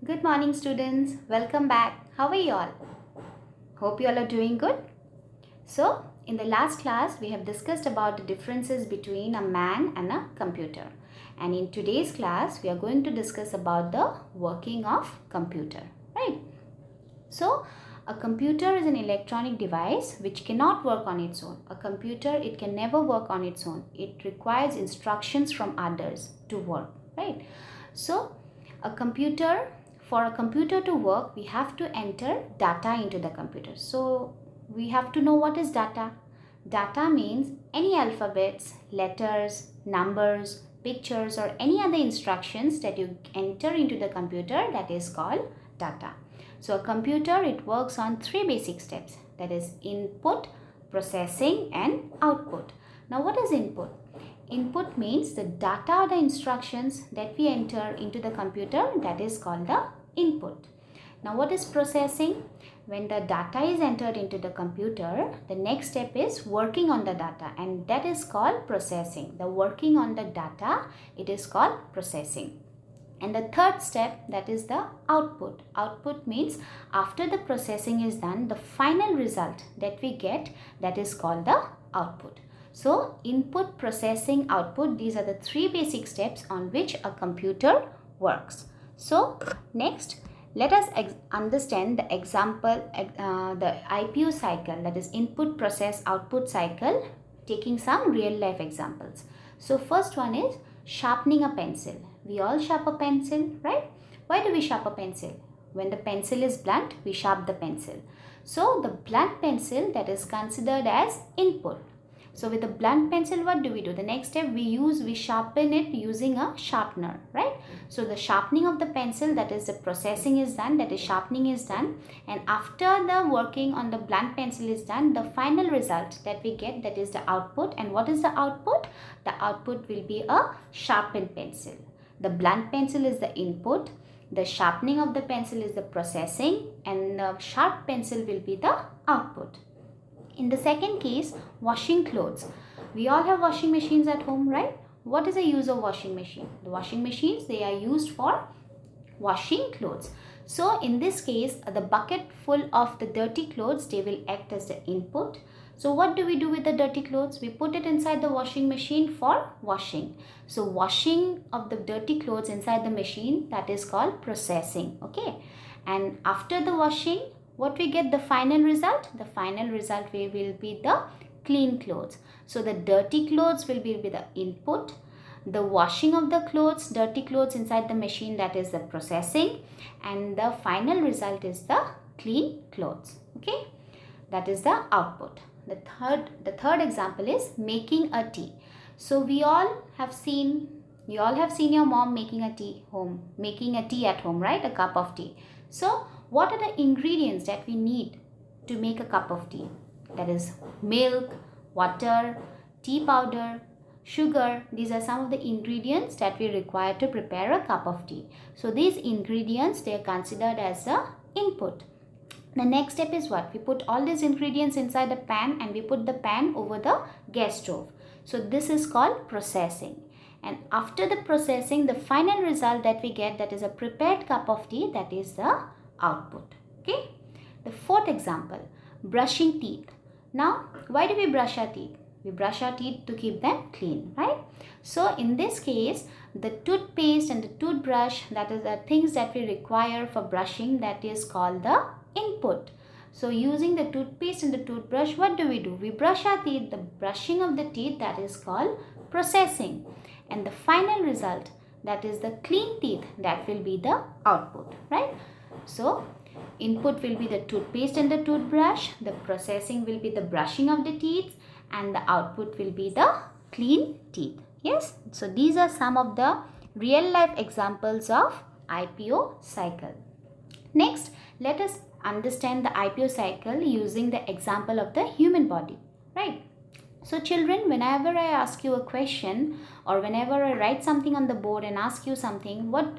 Good morning, students. Welcome back. How are you all? Hope you all are doing good. So, in the last class, we have discussed about the differences between a man and a computer. And in today's class, we are going to discuss about the working of computer. Right? So, a computer is an electronic device which cannot work on its own. A computer, it can never work on its own. It requires instructions from others to work. Right? So, a computer for a computer to work, we have to enter data into the computer. So we have to know what is data. Data means any alphabets, letters, numbers, pictures, or any other instructions that you enter into the computer, that is called data. So a computer, it works on three basic steps, that is input, processing, and output. Now what is input? Input means the data or the instructions that we enter into the computer, that is called the input. Now what is processing? When the data is entered into the computer, the next step is working on the data, and that is called processing. The working on the data, it is called processing. And the third step, that is the output. Output means after the processing is done, the final result that we get, that is called the output. So input, processing, output, these are the three basic steps on which a computer works. So next, let us understand the example, the IPO cycle, that is input, process, output cycle, taking some real life examples. So first one is sharpening a pencil. We all sharp a pencil, right? Why do we sharp a pencil? When the pencil is blunt, we sharp the pencil. So the blunt pencil, that is considered as input. So with a blunt pencil, what do? The next step we sharpen it using a sharpener, right? So the sharpening of the pencil, that is the processing is done, that is sharpening is done. And after the working on the blunt pencil is done, the final result that we get, that is the output. And what is the output? The output will be a sharpened pencil. The blunt pencil is the input. The sharpening of the pencil is the processing, and the sharp pencil will be the output. In the second case, washing clothes. We all have washing machines at home, right? What is the use of washing machine? The washing machines, they are used for washing clothes. So in this case, the bucket full of the dirty clothes, they will act as the input. So what do we do with the dirty clothes? We put it inside the washing machine for washing. So washing of the dirty clothes inside the machine, that is called processing. Okay. And after the washing, what we get, the final result? The final result will be the clean clothes. So the dirty clothes will be the input. The washing of the clothes, dirty clothes inside the machine, that is the processing. And the final result is the clean clothes. Okay. That is the output. The third example is making a tea. So you all have seen your mom making a tea at home, right? A cup of tea. So what are the ingredients that we need to make a cup of tea? That is milk, water, tea powder, sugar. These are some of the ingredients that we require to prepare a cup of tea. So these ingredients, they are considered as the input. The next step is what? We put all these ingredients inside a pan, and we put the pan over the gas stove. So this is called processing. And after the processing, the final result that we get, that is a prepared cup of tea, that is the output. Okay. The fourth example, brushing teeth. Now, why do we brush our teeth? We brush our teeth to keep them clean, right? So in this case, the toothpaste and the toothbrush, that is the things that we require for brushing, that is called the input. So using the toothpaste and the toothbrush, what do? We brush our teeth. The brushing of the teeth, that is called processing. And the final result, that is the clean teeth, that will be the output, right? So input will be the toothpaste and the toothbrush, the processing will be the brushing of the teeth, and the output will be the clean teeth. Yes, so these are some of the real life examples of IPO cycle. Next, let us understand the IPO cycle using the example of the human body, right? So children, whenever I ask you a question, or whenever I write something on the board and ask you something, what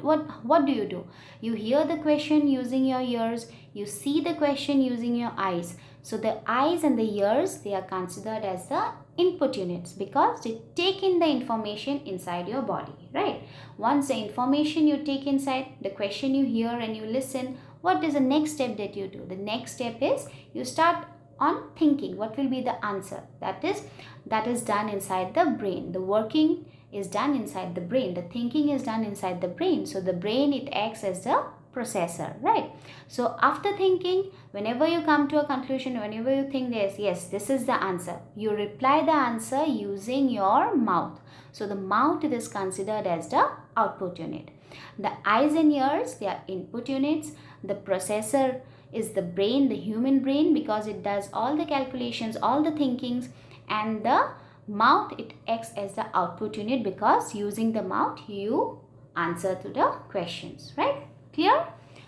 do? You hear the question using your ears, you see the question using your eyes. So the eyes and the ears, they are considered as the input units because they take in the information inside your body, right? Once the information you take inside, the question you hear and you listen, what is the next step that you do? The next step is you start on thinking what will be the answer. That is done inside the brain. The working is done inside the brain. The thinking is done inside the brain. So the brain, it acts as the processor, right? So after thinking, whenever you come to a conclusion, whenever you think yes, this is the answer, you reply the answer using your mouth. So the mouth, it is considered as the output unit. The eyes and ears, they are input units. The processor is the brain, the human brain, because it does all the calculations, all the thinkings, and the mouth, it acts as the output unit because using the mouth you answer to the questions, right? Clear?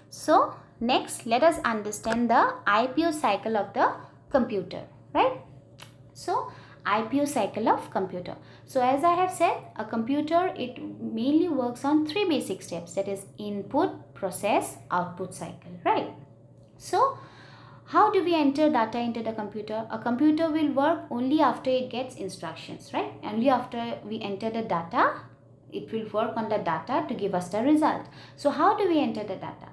So next, let us understand the IPO cycle of the computer, right? So IPO cycle of computer. So as I have said, a computer, it mainly works on 3 basic steps, that is input, process, output cycle, right? So how do we enter data into the computer? A computer will work only after it gets instructions, right? Only after we enter the data, it will work on the data to give us the result. So how do we enter the data?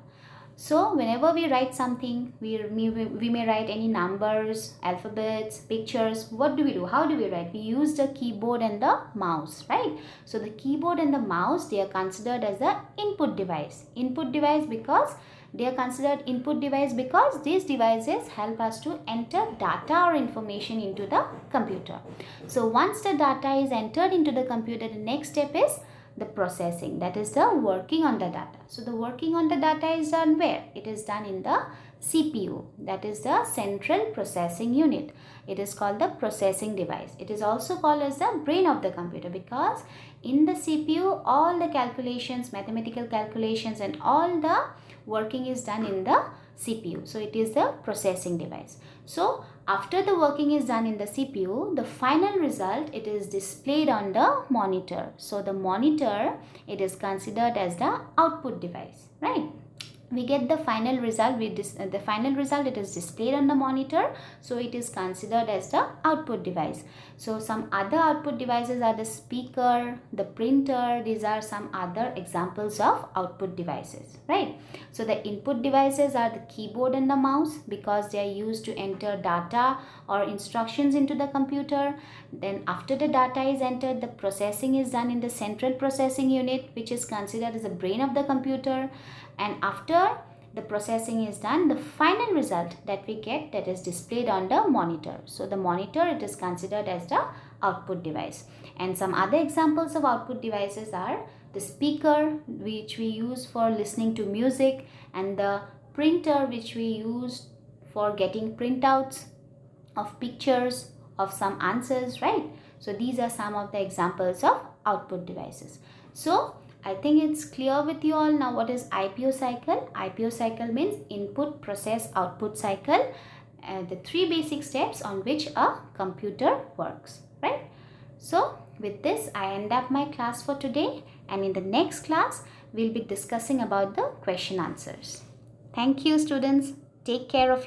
So whenever we write something, we may write any numbers, alphabets, pictures. What do? How do we write? We use the keyboard and the mouse, right? So the keyboard and the mouse, they are considered as the input device. Input device because they are considered input device because these devices help us to enter data or information into the computer. So once the data is entered into the computer, the next step is the processing, that is the working on the data. So the working on the data is done where? It is done in the CPU, that is the central processing unit. It is called the processing device. It is also called as the brain of the computer because in the CPU all the calculations, mathematical calculations, and all the working is done in the CPU. So it is the processing device. So after the working is done in the CPU, the final result, it is displayed on the monitor. So the monitor, it is considered as the output device, right? We get the final result, the final result, it is displayed on the monitor, so it is considered as the output device. So some other output devices are the speaker, the printer. These are some other examples of output devices, right? So the input devices are the keyboard and the mouse because they are used to enter data or instructions into the computer. Then after the data is entered, the processing is done in the central processing unit, which is considered as the brain of the computer. And after the processing is done, the final result that we get, that is displayed on the monitor. So the monitor, it is considered as the output device. And some other examples of output devices are the speaker, which we use for listening to music, and the printer, which we use for getting printouts of pictures of some answers, right? So these are some of the examples of output devices. So I think it's clear with you all now what is IPO cycle. IPO cycle means input, process, output cycle, the 3 basic steps on which a computer works, right? So with this, I end up my class for today, and in the next class, we'll be discussing about the question answers. Thank you, students. Take care of